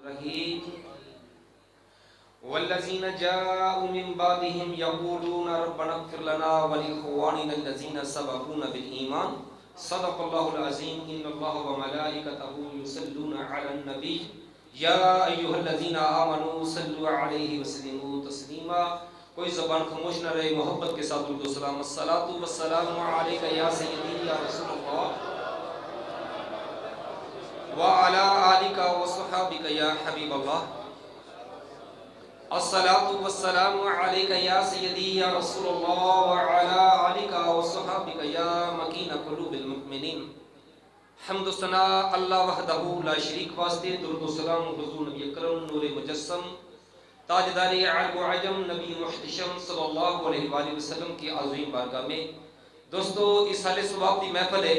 رحیم والذین جاءوا من بعدهم یقولون ربنا اغفر لنا ولإخواننا الذین سبقونا بالایمان صدق اللہ العظیم ان اللہ وملائکته یصلون علی النبی یا ایھا الذین آمنوا صلوا علیہ وسلموا تسلیما. کوئی زبان خاموش نہ رہے، محبت کے ساتھ درود و سلام. الصلاۃ والسلام علیک یا سیدی یا رسول اللہ وعلی آلک وصحابک یا حبیب اللہ. الصلاۃ والسلام علیک یا سیدی یا رسول اللہ وعلی آلک وصحابک یا مکین قلوب المؤمنین. حمد و ثنا اللہ وحدہ لا شریک واسطے، درود و سلام حضور نبی اکرم نور مجسم تاجدار عرب و عجم نبی محتشم صلی اللہ علیہ وآلہ وسلم کی عظیم بارگاہ میں. دوستو اس سال ثواب دی محفل ہے.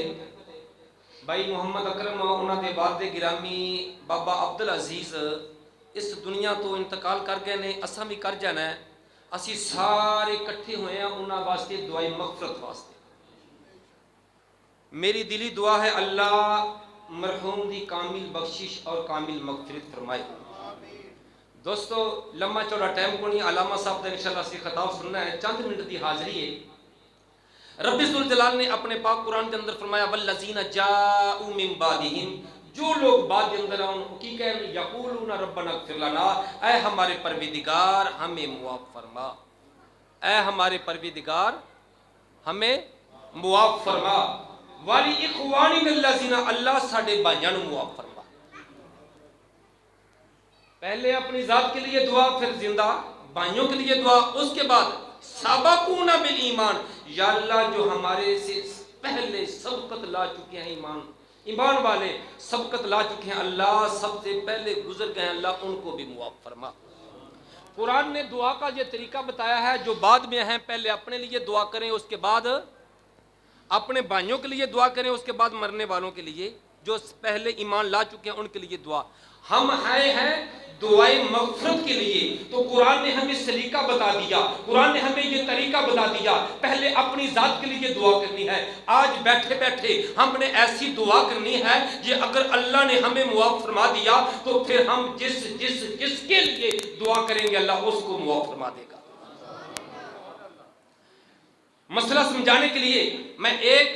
بھائی محمد اکرم انہاں دے والد گرامی بابا عبدالعزیز اس دنیا تو انتقال کر گئے نے، اساں بھی کر جانا ہے. اسی سارے اکٹھے ہوئے ہیں انہاں واسطے دعائے مغفرت واسطے. میری دلی دعا ہے اللہ مرحوم دی کامل بخشش اور کامل مغفرت فرمائے. دوستو لمحہ چوڑا ٹائم کو نہیں، علامہ صاحب نے انشاءاللہ سی خطاب سننا ہے، چند منٹ دی حاضری ہے. رب ذوالجلال نے اپنے پاک قرآن کے اندر فرمایا والذین جاءوا من بعدہم، جو لوگ بعد کے اندر آؤں کی کہیں یقولون ربنا اغفر لنا، اے ہمارے پروردگار ہمیں معاف فرما، اے ہمارے پروردگار ہمیں معاف فرما، والی اخواننا الذین، اللہ ساڈے بھائیاں نوں معاف فرما. پہلے اپنی ذات کے لیے دعا، پھر زندہ بھائیوں کے لیے دعا، اس کے بعد سابقونا بالایمان، یا اللہ جو ہمارے سے پہلے سبقت لا چکے ہیں، ایمان والے سبقت لا چکے ہیں، اللہ سب سے پہلے گزر گئے ہیں، اللہ ان کو بھی معاف فرما. قرآن نے دعا کا یہ طریقہ بتایا ہے، جو بعد میں ہیں پہلے اپنے لیے دعا کریں، اس کے بعد اپنے بھائیوں کے لیے دعا کریں، اس کے بعد مرنے والوں کے لیے جو پہلے ایمان لا چکے ہیں ان کے لیے دعا. ہم آئے ہیں دعائے مغفرت کے لیے، تو قرآن نے ہمیں سلیقہ بتا دیا، قرآن نے ہمیں یہ طریقہ بتا دیا. پہلے اپنی ذات کے لیے دعا کرنی ہے. آج بیٹھے بیٹھے ہم نے ایسی دعا کرنی ہے کہ اگر اللہ نے ہمیں معاف فرما دیا تو پھر ہم جس کے لیے دعا کریں گے اللہ اس کو معاف فرما دے گا. مسئلہ سمجھانے کے لیے میں ایک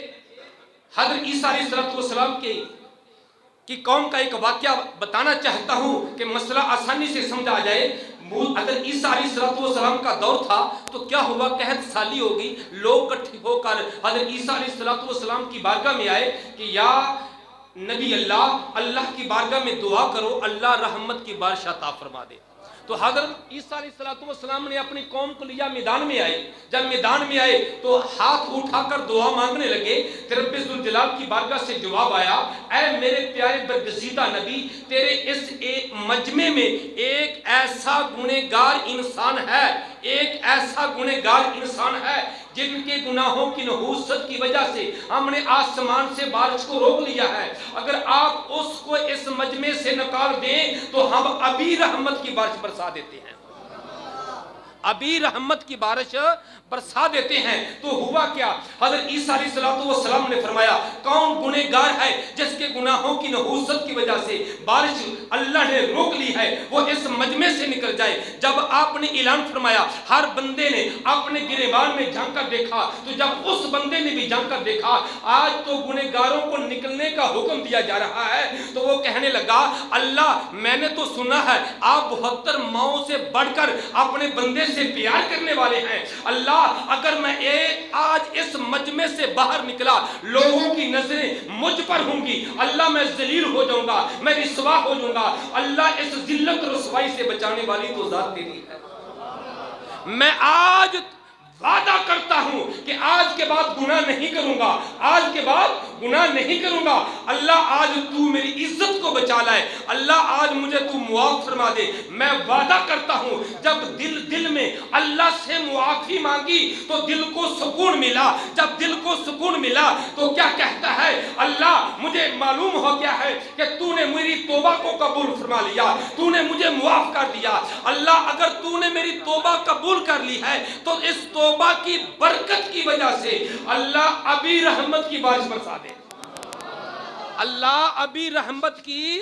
حضرت عیسیٰ علیہ السلام کی قوم کا ایک واقعہ بتانا چاہتا ہوں کہ مسئلہ آسانی سے سمجھا جائے. حضرت عیسیٰ علیہ السلام کا دور تھا تو کیا ہوا، قحط سالی ہو گئی. لوگ اکٹھے ہو کر حضرت عیسیٰ علیہ السلام کی بارگاہ میں آئے کہ یا نبی اللہ کی بارگاہ میں دعا کرو، اللہ رحمت کی بارش عطا فرما دے. تو حضرت عیسیٰ علیہ السلام نے اپنی قوم کو لیا، میدان میں آئے. جب میدان میں آئے تو ہاتھ اٹھا کر دعا مانگنے لگے. رب ذوالجلال کی بارگاہ سے جواب آیا، اے میرے پیارے برگزیدہ نبی، تیرے اس مجمع میں ایک ایسا گنہگار انسان ہے، ایک ایسا گنہگار انسان ہے جن کے گناہوں کی نحوست کی وجہ سے ہم نے آسمان سے بارش کو روک لیا ہے. اگر آپ اس کو اس مجمع سے نکال دیں تو ہم ابھی رحمت کی بارش برسا دیتے ہیں، ابھی رحمت کی بارش برسا دیتے ہیں. تو ہوا کیا، حضرت عیسیٰ علیہ السلام نے فرمایا کون گنہگار ہے جس کے گناہوں کی نحوست کی وجہ سے بارش اللہ نے روک لی ہے، وہ اس مجمع سے نکل جائے. جب آپ نے اعلان فرمایا ہر بندے نے اپنے گریبان میں جھانک کر دیکھا، تو جب اس بندے نے بھی جھانک کر دیکھا آج تو گنہگاروں کو نکلنے کا حکم دیا جا رہا ہے، تو وہ کہنے لگا اللہ میں نے تو سنا ہے آپ 72 ماؤں سے بڑھ کر اپنے بندے سے پیار کرنے والے ہیں. اللہ اگر میں آج اس مجمع سے باہر نکلا لوگوں کی نظریں مجھ پر ہوں گی، اللہ میں ذلیل ہو جاؤں گا، میں رسوا ہو جاؤں گا. اللہ اس ذلت رسوائی سے بچانے والی تو ذات تیری ہے. میں آج وعدہ کرتا ہوں کہ آج کے بعد گناہ نہیں کروں گا، آج کے بعد گناہ نہیں کروں گا. اللہ آج تو میری عزت کو بچا لائے، اللہ آج مجھے تو معاف فرما دے. میں وعدہ کرتا ہوں جب دل میں اللہ سے معافی مانگی تو دل کو سکون ملا. جب دل کو سکون ملا تو کیا کہتا ہے اللہ مجھے معلوم ہو گیا ہے کہ تو نے میری توبہ کو قبول فرما لیا، تو نے مجھے معاف کر دیا. اللہ اگر تو نے میری توبہ قبول کر لی ہے تو اس توبہ کی برکت کی وجہ سے اللہ ابھی رحمت کی بارش برسا دے. اللہ ابھی رحمت کی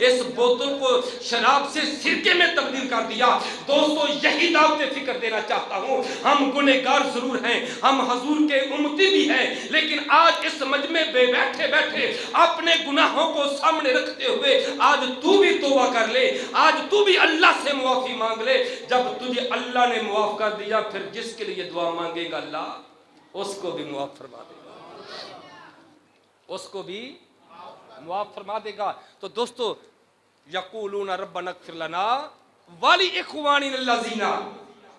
اس بوتل کو شراب سے سرکے میں تبدیل کر دیا۔ دوستو یہی دعوت فکر دینا چاہتا ہوں، ہم گنہگار ضرور ہیں، ہم حضور کے امتی بھی ہیں، لیکن آج اس مجمع میں بیٹھے بیٹھے اپنے گناہوں کو سامنے رکھتے ہوئے آج تو بھی توبہ کر لے، آج تو بھی اللہ سے معافی مانگ لے۔ جب تجھے اللہ نے معاف کر دیا، پھر جس کے لیے دعا مانگے گا اللہ اس کو بھی معاف فرما دے گا، اس کو بھی معاف فرما دے گا۔ تو دوستو یقولون ربنا اغفر لنا ولاخواننا الذین،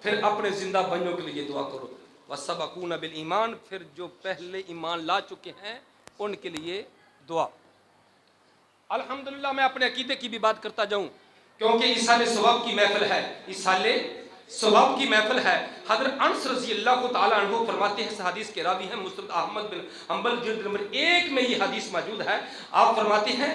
پھر اپنے زندہ بھائیوں کے لیے دعا کرو، وسبقونا بالایمان، پھر جو پہلے ایمان لا چکے ہیں ان کے لیے دعا۔ الحمدللہ میں اپنے عقیدے کی بھی بات کرتا جاؤں، کیونکہ ایصال ثواب کی محفل ہے، ایصال ثواب کی محفل ہے۔ حضرت انس رضی اللہ تعالیٰ عنہ فرماتے ہیں، اس حدیث کے راوی ہیں مسند احمد بن حنبل جلد نمبر 1 میں یہ حدیث موجود ہے۔ آپ فرماتے ہیں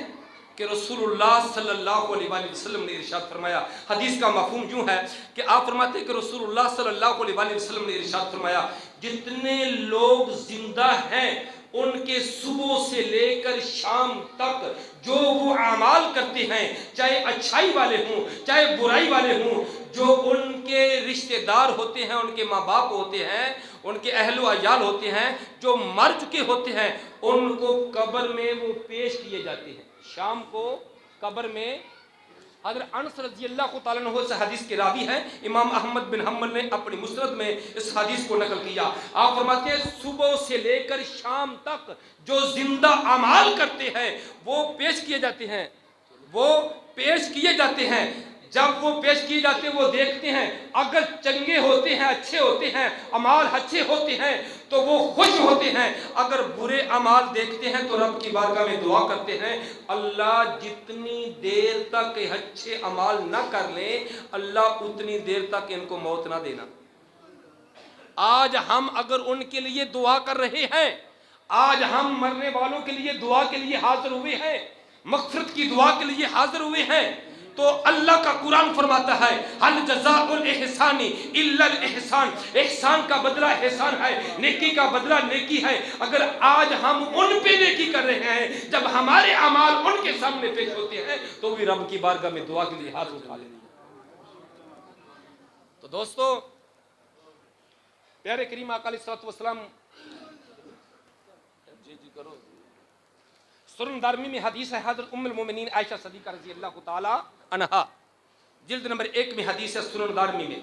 کہ رسول اللہ صلی اللہ علیہ وآلہ وسلم نے ارشاد فرمایا، حدیث کا مفہوم یوں ہے کہ آپ فرماتے ہیں کہ رسول اللہ صلی اللہ علیہ وآلہ وسلم نے ارشاد فرمایا، جتنے لوگ زندہ ہیں ان کے صبح سے لے کر شام تک جو وہ اعمال کرتے ہیں، چاہے اچھائی والے ہوں چاہے برائی والے ہوں، جو ان کے رشتہ دار ہوتے ہیں، ان کے ماں باپ ہوتے ہیں، ان کے اہل و عیال ہوتے ہیں، جو مر چکے ہوتے ہیں، ان کو قبر میں وہ پیش کیے جاتے ہیں۔ شام کو قبر میں حضرت انس رضی اللہ تعالیٰ عنہ اس حدیث کے راوی ہیں، امام احمد بن حنبل نے اپنی مسند میں اس حدیث کو نقل کیا۔ آپ فرماتے ہیں صبح سے لے کر شام تک جو زندہ اعمال کرتے ہیں وہ پیش کیے جاتے ہیں، وہ پیش کیے جاتے ہیں۔ جب وہ پیش کیے جاتے ہیں وہ دیکھتے ہیں، اگر چنگے ہوتے ہیں، اچھے ہوتے ہیں، اعمال اچھے ہوتے ہیں تو وہ خوش ہوتے ہیں، اگر برے اعمال دیکھتے ہیں تو رب کی بارگاہ میں دعا کرتے ہیں، اللہ جتنی دیر تک اچھے اعمال نہ کر لیں، اللہ اتنی دیر تک ان کو موت نہ دینا۔ آج ہم اگر ان کے لیے دعا کر رہے ہیں، آج ہم مرنے والوں کے لیے دعا کے لیے حاضر ہوئے ہیں، مغفرت کی دعا کے لیے حاضر ہوئے ہیں، تو اللہ کا قرآن فرماتا ہے هل جزاء الاحسان الا الاحسان، احسان کا بدلہ احسان ہے، نیکی کا بدلہ نیکی ہے۔ اگر آج ہم ان پہ نیکی کر رہے ہیں، جب ہمارے اعمال ان کے سامنے پیش ہوتے ہیں تو بھی رب کی بارگاہ میں دعا کے لیے ہاتھ اٹھا لیں۔ تو دوستو پیارے کریم آقا علیہ الصلوۃ والسلام، جی کرو، سنن دارمی میں حدیث ہے، حضرت ام المومنین عائشہ صدیقہ رضی اللہ تعالی عنہا جلد نمبر 1 میں حدیث ہے سنن دارمی میں۔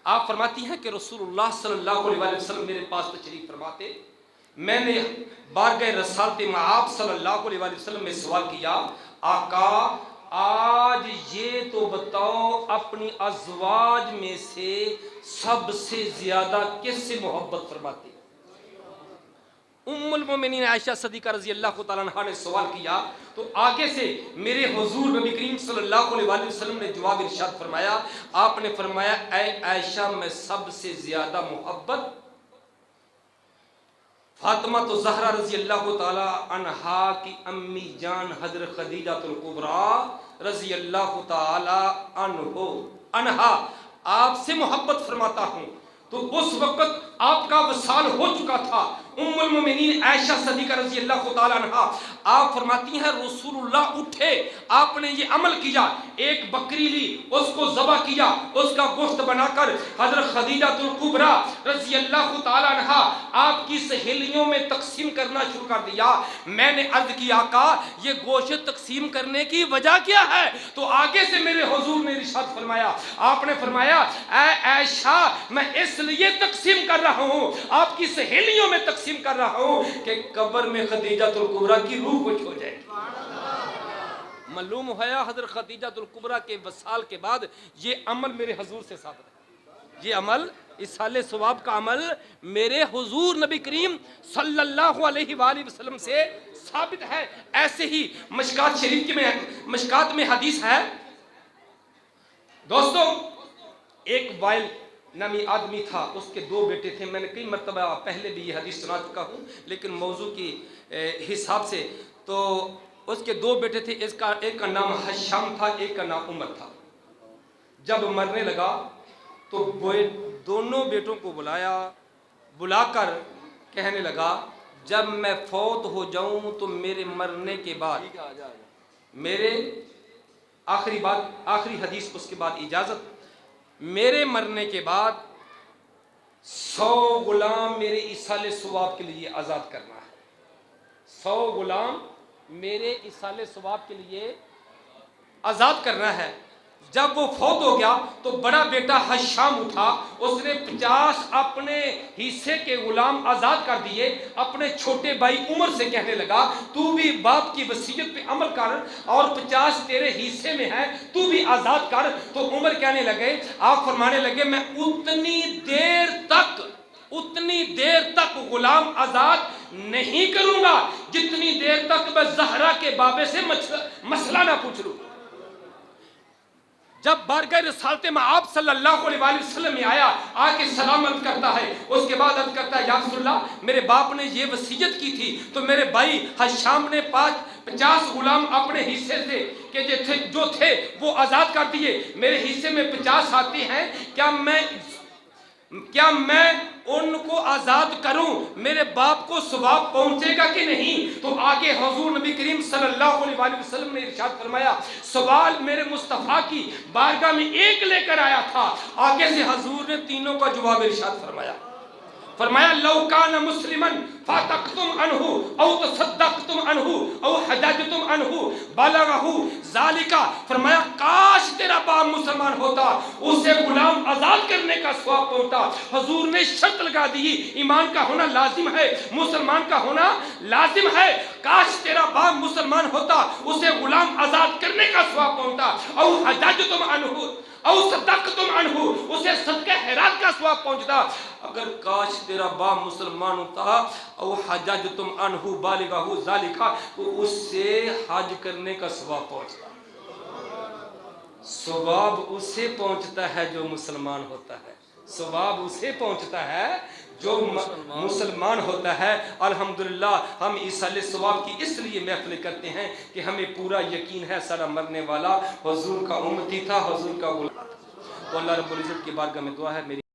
آپ فرماتی ہیں کہ رسول اللہ صلی اللہ علیہ وآلہ وسلم میرے پاس تشریف فرماتے، میں نے بارگاہ رسالت مآب صلی اللہ علیہ وآلہ وسلم میں سوال کیا، آقا آج یہ تو بتاؤ اپنی ازواج میں سے سب سے زیادہ کس سے محبت فرماتے؟ ام المومنین عائشہ صدیقہ رضی اللہ تعالیٰ عنہ نے سوال کیا تو آگے سے میرے حضور نبی کریم صلی اللہ علیہ وآلہ وسلم نے جواب ارشاد فرمایا، آپ نے فرمایا اے عائشہ میں سب سے زیادہ محبت فاطمہ تو زہرا رضی اللہ تعالیٰ عنہا کی امی جان حضرت خدیجہ الکبریٰ رضی اللہ تعالیٰ عنہا آپ سے محبت فرماتا ہوں۔ تو اس وقت آپ کا وصال ہو چکا تھا۔ ام المومنین عائشہ صدیقہ رضی اللہ تعالیٰ عنہا آپ فرماتی ہیں رسول اللہ اٹھے، آپ نے یہ عمل کیا، ایک بکری لی، اس کو ذبح کیا، اس کا گوشت بنا کر حضرت خدیجہ الکبریٰ رضی اللہ تعالیٰ عنہا آپ کی سہیلیوں میں تقسیم کرنا شروع کر دیا۔ میں نے عرض کیا آقا یہ گوشت تقسیم کرنے کی وجہ کیا ہے؟ تو آگے سے میرے حضور نے ارشاد فرمایا، آپ نے فرمایا اے عائشہ میں اس لیے تقسیم کر رہا ہوں، آپ کی سہیلیوں میں تقسیم کر رہا ہوں کہ قبر میں خدیجہ الکبریٰ کی روح کچھ ہو جائے۔ معلوم ہوا حضرت خدیجہ الکبریٰ کے وصال کے بعد یہ عمل میرے حضور سے ثابت ہے، یہ عمل ایصال ثواب کا عمل میرے حضور نبی کریم صلی اللہ علیہ وآلہ وسلم سے ثابت ہے۔ ایسے ہی مشکات شریف کی مشکات میں حدیث ہے، دوستو ایک وائل نامی آدمی تھا، اس کے 2 بیٹے تھے، میں نے کئی مرتبہ پہلے بھی یہ حدیث سنا چکا ہوں لیکن موضوع کی حساب سے، تو اس کے 2 بیٹے تھے، ایک کا نام حشام تھا، ایک کا نام عمر تھا۔ جب مرنے لگا تو دونوں بیٹوں کو بلا کر کہنے لگا جب میں فوت ہو جاؤں تو میرے مرنے کے بعد میرے آخری حدیث، اس کے بعد اجازت، میرے مرنے کے بعد 100 غلام میرے ایصال ثواب کے لیے آزاد کرنا ہے. 100 غلام میرے ایصال ثواب کے لیے آزاد کرنا ہے. جب وہ فوت ہو گیا تو بڑا بیٹا حشام اٹھا، اس نے 50 اپنے حصے کے غلام آزاد کر دیے. اپنے چھوٹے بھائی عمر سے کہنے لگا تو بھی باپ کی وصیت پہ عمل کر، اور 50 تیرے حصے میں ہے، تو بھی آزاد کر. تو عمر کہنے لگے، آپ فرمانے لگے میں اتنی دیر تک غلام آزاد نہیں کروں گا جتنی دیر تک میں زہرا کے بابے سے مسئلہ نہ پوچھ لوں. جب بارگاہ رسالت میں آپ صلی اللہ علیہ وسلم میں آیا، آ کے سلام عرض کرتا ہے. اس کے بعد عرض کرتا ہے یا رسول اللہ، میرے باپ نے یہ وصیت کی تھی تو میرے بھائی حشام نے 50 غلام اپنے حصے سے کہ جو تھے وہ آزاد کر دیے. میرے حصے میں 50 آتے ہیں، کیا میں ان کو آزاد کروں؟ میرے باپ کو ثواب پہنچے گا کہ نہیں؟ تو آگے حضور نبی کریم صلی اللہ علیہ وسلم نے ارشاد فرمایا، سوال میرے مصطفیٰ کی بارگاہ میں ایک لے کر آیا تھا. آگے سے حضور نے تینوں کا جواب ارشاد فرمایا لو کان مسلمن فاتقتم عنہ او تصدقتم عنہ او حججتم عنہ بلغہ ذالک. فرمایا کاش تیرا باپ مسلمان ہوتا، اسے غلام آزاد کرنے کا ثواب پہنچتا. حضور نے شرط لگا دی، ایمان کا ہونا لازم ہے، مسلمان کا ہونا لازم ہے. کاش تیرا باپ مسلمان ہوتا، اسے غلام آزاد کرنے کا ثواب پہنچتا. او حججتم عنہ او صدقتم عنہ، اسے صدقہ خیرات کا ثواب پہنچتا. اگر کاش تیرا باپ مسلمان ہوتا، او حججتم عنہ بالغہ ذالک، تو اس سے حج کرنے کا ثواب پہنچتا. ثواب اسے پہنچتا ہے جو مسلمان ہوتا ہے، ثواب اسے پہنچتا ہے جو مسلمان ہوتا ہے. الحمدللہ ہم ایصال ثواب کی اس لیے محفل کرتے ہیں کہ ہمیں پورا یقین ہے سارا مرنے والا حضور کا امتی تھا، حضور کا غلام تھا. تو اللہ رب العزت کی بارگاہ میں دعا ہے میری